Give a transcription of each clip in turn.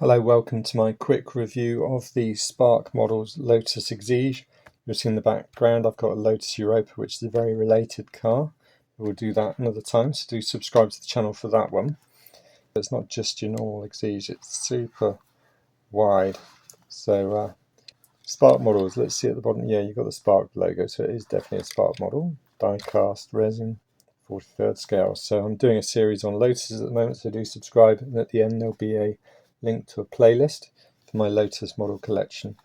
Hello, welcome to my quick review of the Spark Models Lotus Exige. You'll see in the background I've got a Lotus Europa, which is a very related car. We'll do that another time, so do subscribe to the channel for that one. It's not just your normal Exige, it's super wide. So Spark Models, let's see at the bottom. Yeah, you've got the Spark logo, so it is definitely a Spark model. Die-cast resin, 43rd scale. So I'm doing a series on Lotuses at the moment, so do subscribe, and at the end there'll be a link to a playlist for my Lotus model collection.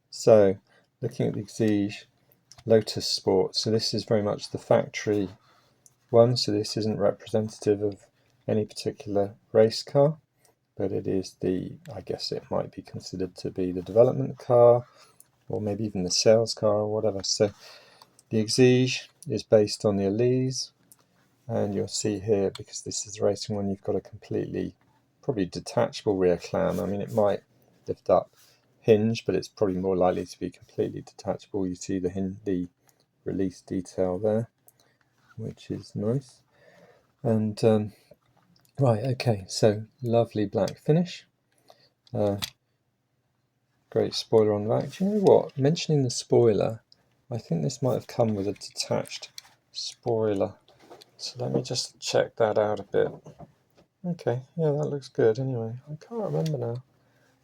So looking at the Exige Lotus Sport, so this is very much the factory one, so this isn't representative of any particular race car, but it is I guess it might be considered to be the development car, or maybe even the sales car or whatever. So the Exige is based on the Elise, and you'll see here, because this is the racing one, you've got a completely probably detachable rear clam. I mean, it might lift up hinge, but it's probably more likely to be completely detachable. You see the release detail there, which is nice. And right, okay, so lovely black finish. Great spoiler on the back. Do you know what? Mentioning the spoiler, I think this might have come with a detached spoiler. So let me just check that out a bit. Okay, yeah, that looks good anyway. I can't remember now.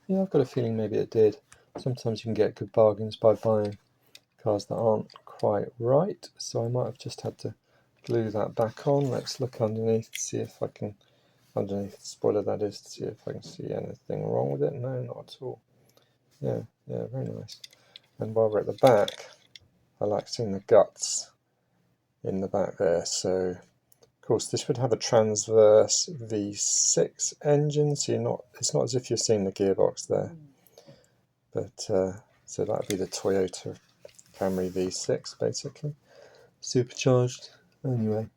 Yeah, I've got a feeling maybe it did. Sometimes you can get good bargains by buying cars that aren't quite right, so I might have just had to glue that back on. Let's look underneath to see if I can, underneath the spoiler that is, to see if I can see anything wrong with it. No, not at all. Yeah, very nice. And while we're at the back, I like seeing the guts in the back there. So of course, this would have a transverse V6 engine, so it's not as if you're seeing the gearbox there. But so that would be the Toyota Camry V6, basically, supercharged. Anyway,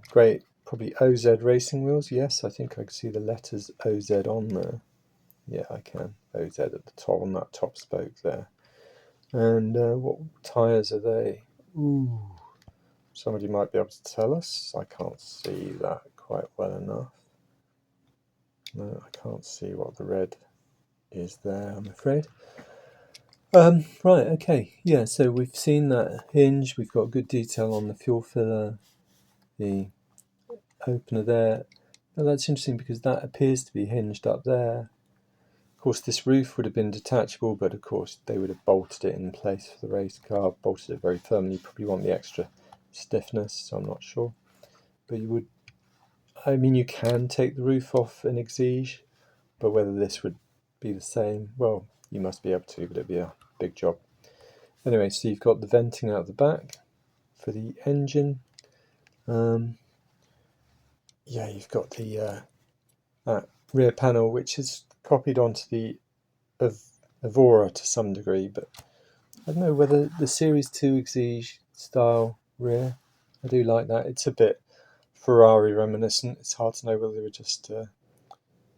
great, probably OZ racing wheels. Yes, I think I can see the letters OZ on there. Yeah, I can. OZ at the top, on that top spoke there. And what tyres are they? Ooh. Somebody might be able to tell us. I can't see that quite well enough. No, I can't see what the red is there, I'm afraid. Right, okay, yeah, so we've seen that hinge. We've got good detail on the fuel filler, the opener there. Now that's interesting because that appears to be hinged up there. Of course, this roof would have been detachable, but of course they would have bolted it in place for the race car, bolted it very firmly. You probably want the extra stiffness, so I'm not sure. But you would, I mean, you can take the roof off an Exige, but whether this would be the same, well, you must be able to, but it'd be a big job. Anyway, so you've got the venting out the back for the engine. Yeah, you've got the that rear panel, which is copied onto the Evora to some degree, but I don't know whether the Series 2 Exige style rear, I do like that. It's a bit Ferrari reminiscent. It's hard to know whether they were just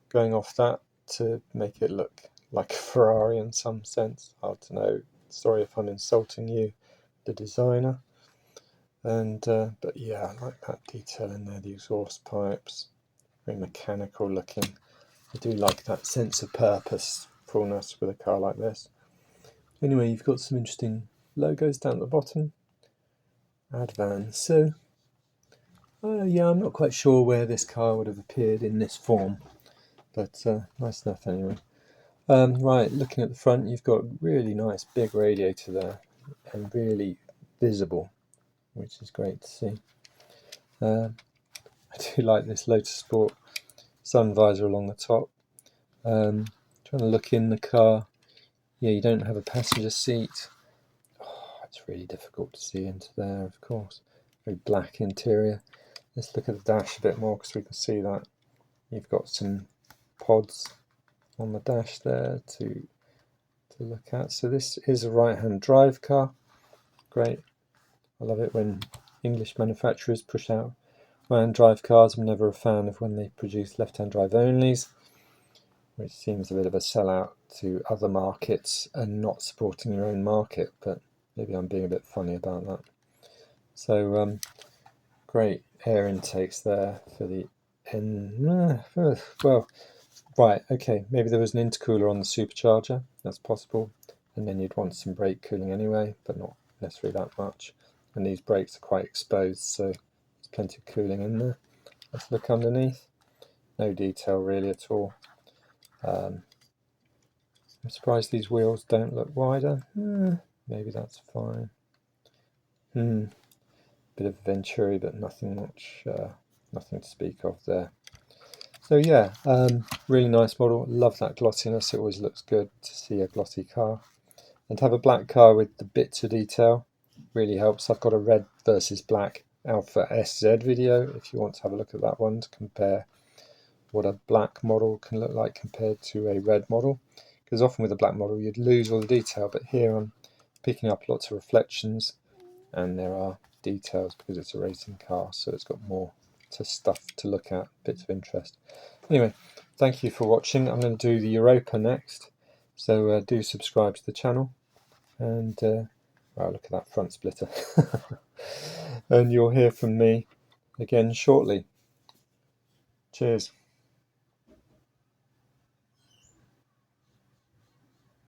going off that to make it look like a Ferrari in some sense. Hard to know. Sorry if I'm insulting you, the designer. And but yeah, I like that detail in there, the exhaust pipes, very mechanical looking. I do like that sense of purposefulness with a car like this. Anyway, you've got some interesting logos down at the bottom. Advan. So yeah, I'm not quite sure where this car would have appeared in this form, but nice enough anyway. Right, looking at the front, you've got a really nice big radiator there, and really visible, which is great to see. I do like this Lotus Sport sun visor along the top. Trying to look in the car. Yeah, you don't have a passenger seat. Oh, it's really difficult to see into there, of course. Very black interior. Let's look at the dash a bit more because we can see that you've got some pods on the dash there to look at. So this is a right-hand drive car. Great. I love it when English manufacturers push out right-hand drive cars. I'm never a fan of when they produce left-hand drive onlys, which seems a bit of a sellout to other markets and not supporting your own market, but maybe I'm being a bit funny about that. So great air intakes there for the well, Right, okay, maybe there was an intercooler on the supercharger, that's possible, and then you'd want some brake cooling anyway, but not necessarily that much. And these brakes are quite exposed, so there's plenty of cooling in there. Let's look underneath. No detail really at all. I'm surprised these wheels don't look wider. Maybe that's fine. Bit of Venturi, but nothing much, nothing to speak of there. So yeah, really nice model. Love that glossiness. It always looks good to see a glossy car. And to have a black car with the bits of detail really helps. I've got a red versus black Alpha SZ video if you want to have a look at that one to compare what a black model can look like compared to a red model. Because often with a black model you'd lose all the detail, but here I'm picking up lots of reflections and there are details because it's a racing car, so it's got more stuff to look at, bits of interest. Anyway, thank you for watching. I'm going to do the Europa next, so do subscribe to the channel, and wow, look at that front splitter. And you'll hear from me again shortly. Cheers.